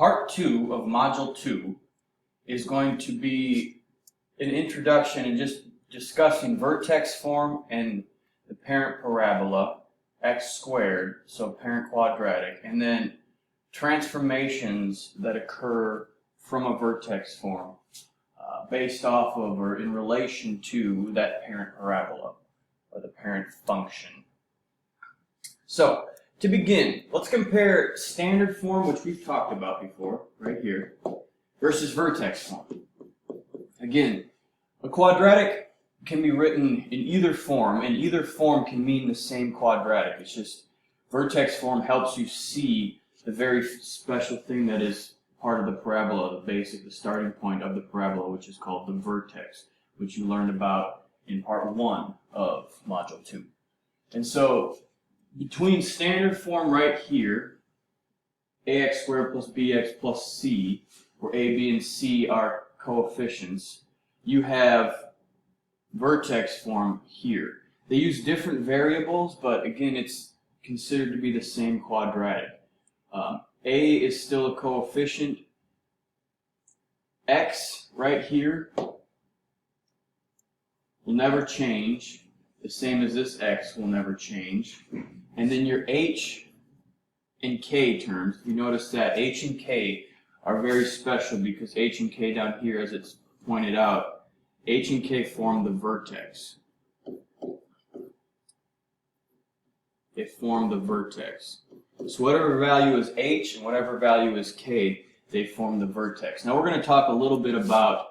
Part 2 of Module 2 is going to be an introduction and just discussing vertex form and the parent parabola, x squared, so parent quadratic, and then transformations that occur from a vertex form based off of or in relation to that parent parabola or the parent function. So, to begin, let's compare standard form, which we've talked about before, right here, versus vertex form. Again, a quadratic can be written in either form, and either form can mean the same quadratic. It's just vertex form helps you see the very special thing that is part of the parabola, the starting point of the parabola, which is called the vertex, which you learned about in part 1 of Module 2. And so, between standard form right here, ax squared plus bx plus c, where a, b, and c are coefficients, you have vertex form here. They use different variables, but again, it's considered to be the same quadratic. A is still a coefficient. X right here will never change. The same as this x will never change. And then your h and k terms, you notice that h and k are very special because h and k down here, as it's pointed out, h and k form the vertex. They form the vertex. So whatever value is h and whatever value is k, they form the vertex. Now we're going to talk a little bit about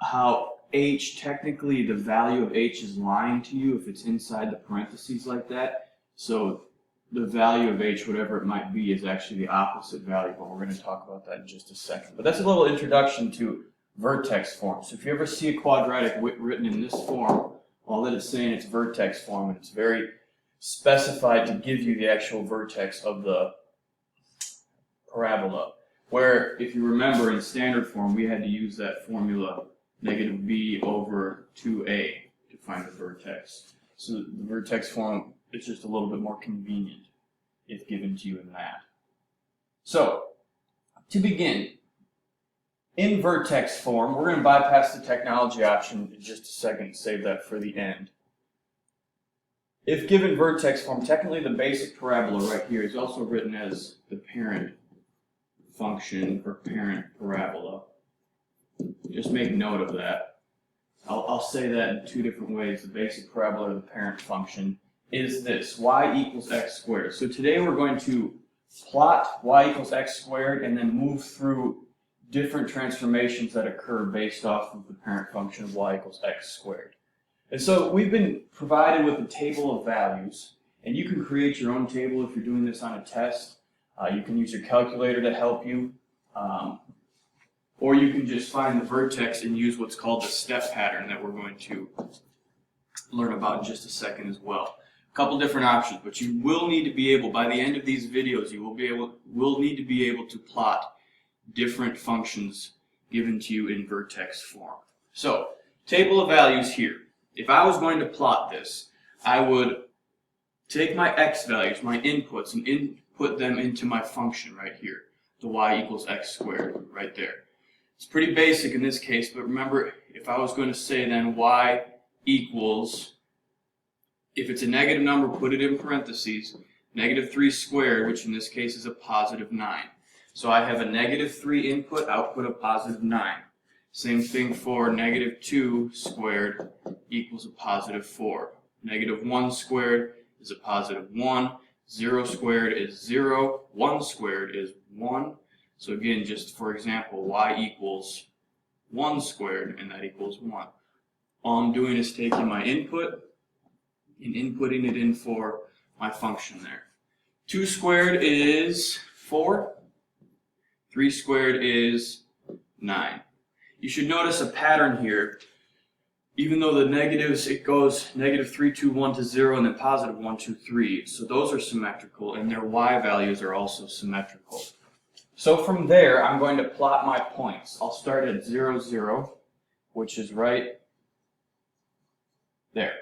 how h, technically the value of h is lying to you if it's inside the parentheses like that. So the value of h, whatever it might be, is actually the opposite value, but we're going to talk about that in just a second. But that's a little introduction to vertex form. So if you ever see a quadratic written in this form, all that it's saying it's vertex form, and it's very specified to give you the actual vertex of the parabola. Where, if you remember, in standard form, we had to use that formula, negative b over 2a, to find the vertex. So the vertex form is just a little bit more convenient if given to you in that. So, to begin, in vertex form, we're going to bypass the technology option in just a second and save that for the end. If given vertex form, technically the basic parabola right here is also written as the parent function or parent parabola. Just make note of that. I'll say that in two different ways. The basic parabola or the parent function is this, y equals x squared. So today we're going to plot y equals x squared and then move through different transformations that occur based off of the parent function of y equals x squared. And so we've been provided with a table of values, and you can create your own table if you're doing this on a test. You can use your calculator to help you, or you can just find the vertex and use what's called the step pattern that we're going to learn about in just a second as well. A couple different options, but you will need to be able, by the end of these videos, you will need to be able to plot different functions given to you in vertex form. So, table of values here. If I was going to plot this, I would take my x values, my inputs, and input them into my function right here, the y equals x squared, right there. It's pretty basic in this case, but remember, if I was going to say then y equals, if it's a negative number, put it in parentheses, negative 3 squared, which in this case is a positive 9. So I have a negative 3 input, output of positive 9. Same thing for negative 2 squared equals a positive 4. Negative 1 squared is a positive 1. 0 squared is 0. 1 squared is 1. So again, just for example, y equals 1 squared, and that equals 1. All I'm doing is taking my input and inputting it in for my function there. 2 squared is 4. 3 squared is 9. You should notice a pattern here. Even though the negatives, it goes negative 3, 2, 1 to 0, and then positive 1, 2, 3. So those are symmetrical, and their y values are also symmetrical. So from there, I'm going to plot my points. I'll start at 0, 0, which is right there.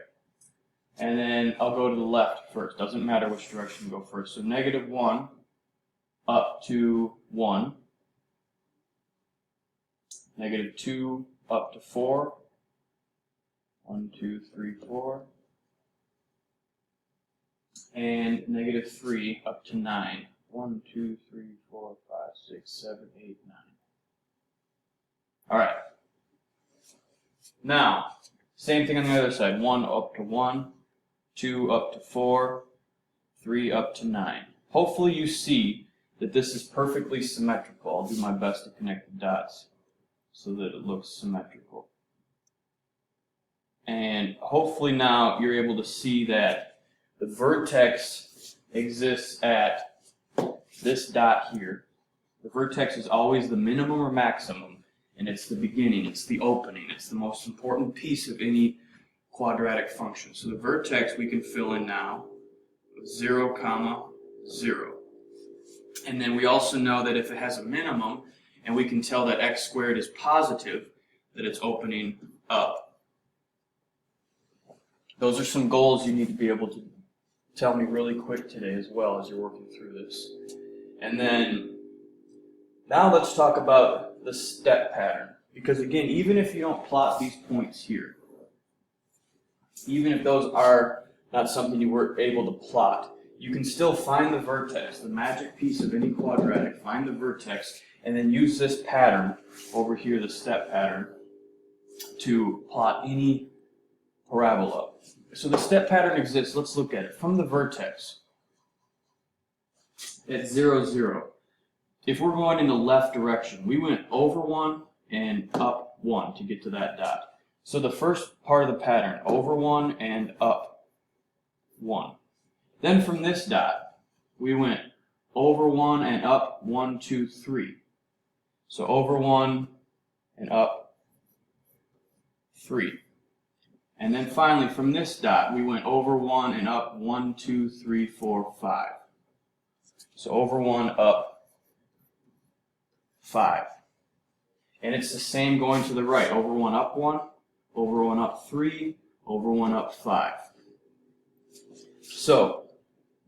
And then I'll go to the left first. Doesn't matter which direction you go first. So negative 1 up to 1. negative 2 up to 4. 1, 2, 3, 4. And negative 3 up to 9. 1, 2, 3, 4, 5, 6, 7, 8, 9. All right. Now, same thing on the other side. 1 up to 1, 2 up to 4, 3 up to 9. Hopefully you see that this is perfectly symmetrical. I'll do my best to connect the dots so that it looks symmetrical. And hopefully now you're able to see that the vertex exists at this dot here. The vertex is always the minimum or maximum, and it's the beginning, it's the opening, it's the most important piece of any quadratic function. So the vertex we can fill in now with 0, 0. And then we also know that if it has a minimum, and we can tell that x squared is positive, that it's opening up. Those are some goals you need to be able to tell me really quick today as well as you're working through this. And then, now let's talk about the step pattern. Because again, even if you don't plot these points here, even if those are not something you were able to plot, you can still find the vertex, the magic piece of any quadratic, find the vertex, and then use this pattern over here, the step pattern, to plot any parabola. So the step pattern exists. Let's look at it. From the vertex at 0, 0, if we're going in the left direction, we went over 1 and up 1 to get to that dot. So the first part of the pattern, over 1 and up 1. Then from this dot, we went over 1 and up 1, 2, 3. So over 1 and up 3. And then finally from this dot, we went over 1 and up 1, 2, 3, 4, 5. So over 1, up 5. And it's the same going to the right. Over 1, up 1. Over 1, up 3. Over 1, up 5. So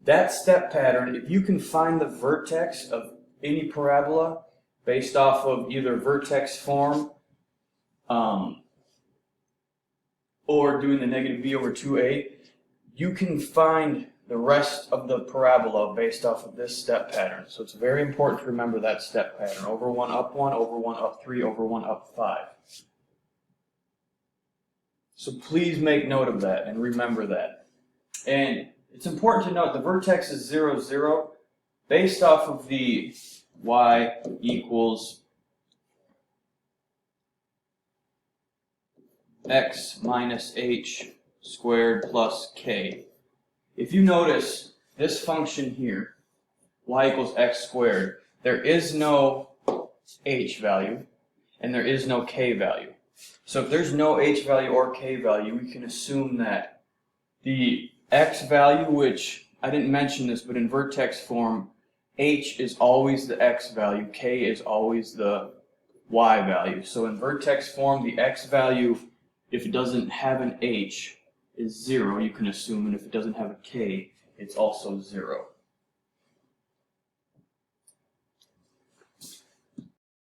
that step pattern, if you can find the vertex of any parabola based off of either vertex form or doing the negative b over 2a, you can find the rest of the parabola based off of this step pattern. So it's very important to remember that step pattern. Over 1, up 1, over 1, up 3, over 1, up 5. So please make note of that and remember that. And it's important to note the vertex is 0, 0 based off of the y equals x minus h squared plus k. If you notice this function here, y equals x squared, there is no h value and there is no k value. So if there's no h value or k value, we can assume that the x value, which I didn't mention this, but in vertex form, h is always the x value, k is always the y value. So in vertex form, the x value, if it doesn't have an h, is 0, you can assume, and if it doesn't have a k, it's also 0.